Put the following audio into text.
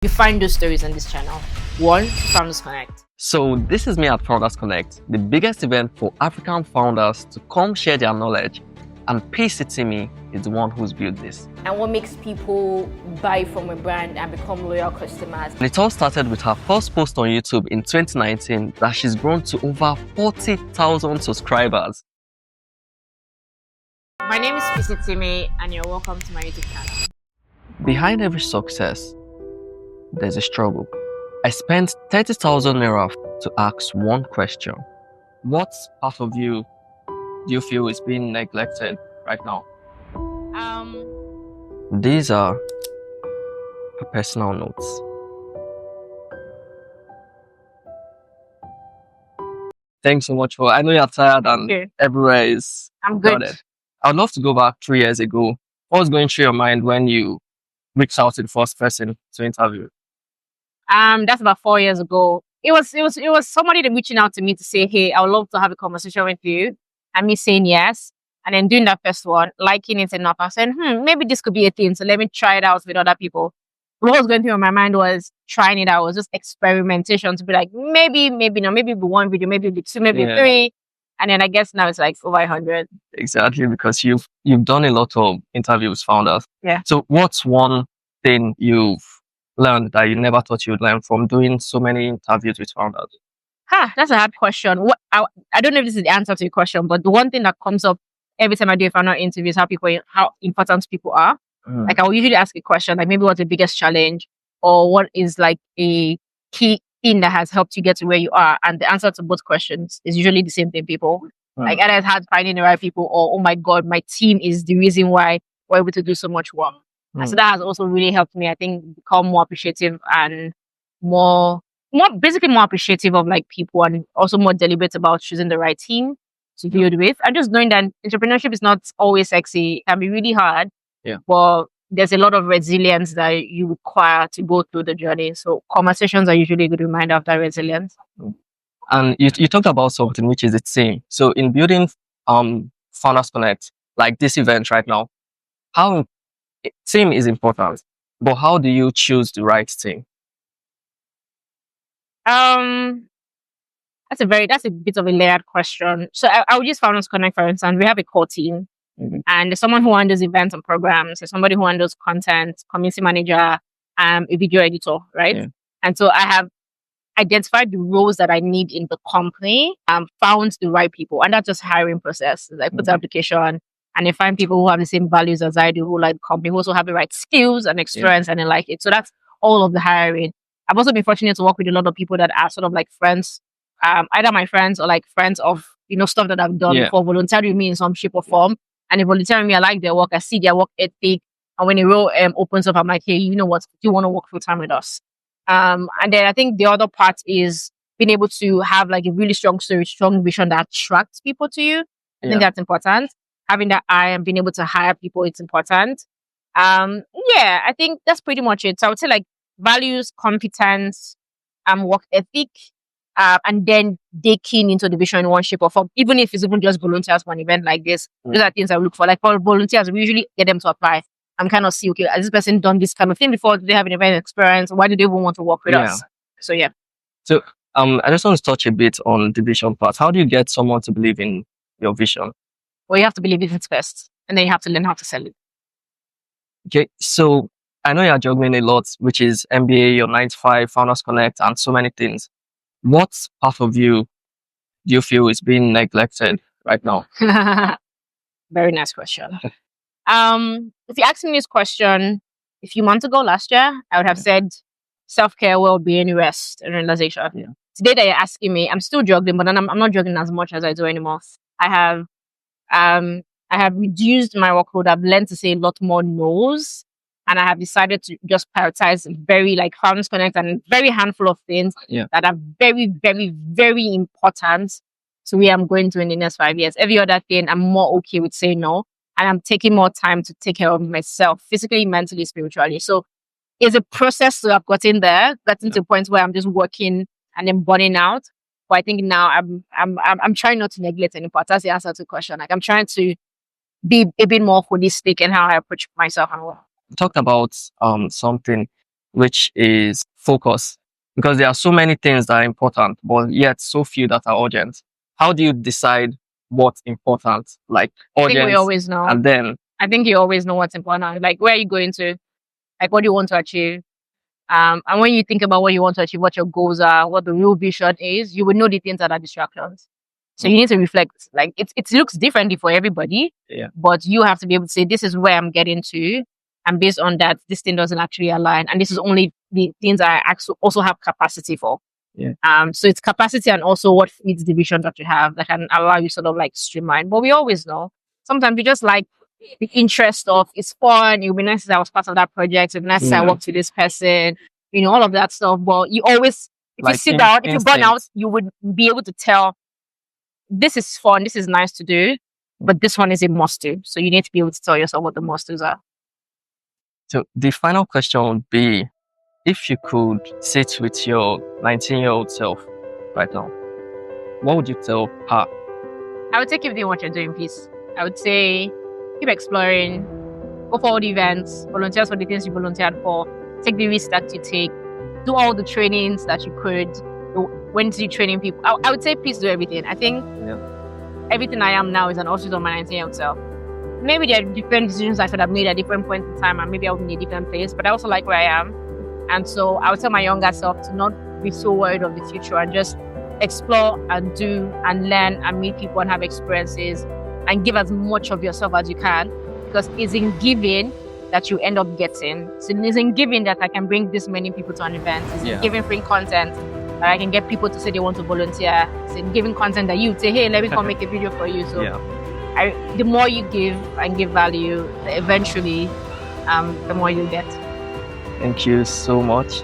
You find those stories on this channel. One, FoundersConnect. So this is me at FoundersConnect, the biggest event for African founders to come share their knowledge. And Itimi is the one who's built this. And what makes people buy from a brand and become loyal customers. And it all started with her first post on YouTube in 2019 that she's grown to over 40,000 subscribers. My name is Itimi and you're welcome to my YouTube channel. Behind every success, there's a struggle. I spent 30,000 naira to ask one question. What part of you do you feel is being neglected right now? These are her personal notes. Thanks so much I know you're tired and everywhere is I'm good. crowded. I'd love to go back 3 years ago. What was going through your mind when you reached out to the first person to interview? That's about 4 years ago. It was somebody that reaching out to me to say, hey, I would love to have a conversation with you. And me saying yes. And then doing that first one, liking it enough. I said, maybe this could be a thing. So let me try it out with other people. What was going through my mind was trying it out. It was just experimentation to be like, maybe not, maybe one video, maybe two, maybe three. And then I guess now it's like over 100. Exactly, because you've done a lot of interviews with founders. Yeah. So what's one thing you've learned that you never thought you'd learn from doing so many interviews with founders? That's a hard question. I don't know if this is the answer to your question, but the one thing that comes up every time I do a founder interview is how important people are. Like I will usually ask a question, like maybe what's the biggest challenge, or what is like a key thing that has helped you get to where you are. And the answer to both questions is usually the same thing, people. Like either it's hard finding the right people, or oh my God, my team is the reason why we're able to do so much work. And so that has also really helped me, I think, become more appreciative and more appreciative of like people, and also more deliberate about choosing the right team to build with. And just knowing that entrepreneurship is not always sexy. It can be really hard. Yeah. But there's a lot of resilience that you require to go through the journey. So conversations are usually a good reminder of that resilience. And you talked about something which is the team. So in building FoundersConnect, like this event right now, team is important, but how do you choose the right team? That's a bit of a layered question. So I would use FoundersConnect, for instance. We have a core team. And there's someone who handles events and programs. There's somebody who handles content, community manager, a video editor, right? Yeah. And so I have identified the roles that I need in the company and found the right people. And that's just hiring process. I put the application and I find people who have the same values as I do, who like the company, who also have the right skills and experience and they like it. So that's all of the hiring. I've also been fortunate to work with a lot of people that are sort of like friends, either my friends or like friends of, stuff that I've done for volunteering me in some shape or form. And they volunteer me, I like their work, I see their work ethic. And when a role opens up, I'm like, hey, you know what? Do you want to work full time with us? And then I think the other part is being able to have like a really strong story, strong vision that attracts people to you. I think that's important. Having that eye and being able to hire people, it's important. I think that's pretty much it. So I would say like values, competence, work ethic, and then they keen into the vision in one shape or form, even if it's even just volunteers for an event like this. Those are things I look for. Like for volunteers, we usually get them to apply. I'm kind of see, okay, has this person done this kind of thing before? Do they have an event experience? Why do they even want to work with us? So So I just want to touch a bit on the vision part. How do you get someone to believe in your vision? Well, you have to believe it first, and then you have to learn how to sell it. Okay, so I know you're juggling a lot, which is MBA, your 9 to 5, FoundersConnect, and so many things. What part of you do you feel is being neglected right now? Very nice question. If you asked me this question a few months ago, last year, I would have said self-care, well-being, rest, and realization. Yeah. Today that you're asking me, I'm still juggling, but then I'm not juggling as much as I do anymore. I have reduced my workload. I've learned to say a lot more no's. And I have decided to just prioritize very like FoundersConnect and very handful of things that are very, very, very important to where I'm going to in the next 5 years. Every other thing, I'm more okay with saying no. And I'm taking more time to take care of myself, physically, mentally, spiritually. So it's a process to have gotten there, gotten to a point where I'm just working and then burning out. But I think now I'm trying not to neglect any part. That's the answer to the question. Like I'm trying to be a bit more holistic in how I approach myself and work. Talked about something which is focus. Because there are so many things that are important, but yet so few that are urgent. How do you decide what's important? Like I think we urgent, always know. and then I think you always know what's important. Like, where are you going to? Like, what do you want to achieve? And when you think about what you want to achieve, what your goals are, what the real vision is, you will know the things that are distractions. So you need to reflect. Like, it looks differently for everybody, Yeah. but you have to be able to say, this is where I'm getting to. And based on that, this thing doesn't actually align. And this is only the things I also have capacity for. Yeah. So it's capacity and also what feeds the vision that you have that can allow you sort of like streamline. But we always know. Sometimes we just like the interest of it's fun. It would be nice if I was part of that project. It would be nice if I worked with this person. You know, all of that stuff. But you always, if Like you sit down, if you burn out, you would be able to tell this is fun, this is nice to do, but this one is a must do. So you need to be able to tell yourself what the must do's are. So the final question would be, if you could sit with your 19-year-old self right now, what would you tell her? I would say keep doing what you're doing, please. I would say keep exploring, go for all the events, volunteer for the things you volunteered for, take the risks that you take, do all the trainings that you could. When do you training people? I would say please do everything. I think everything I am now is an offshoot of my 19-year-old self. Maybe there are different decisions I could have made at different points in time, and maybe I would be in a different place, but I also like where I am. And so I would tell my younger self to not be so worried of the future and just explore and do and learn and meet people and have experiences and give as much of yourself as you can, because it's in giving that you end up getting. So it's in giving that I can bring this many people to an event. It's in giving free content that I can get people to say they want to volunteer. It's in giving content that you say, hey, let me come make a video for you. So the more you give and give value, eventually, the more you get. Thank you so much.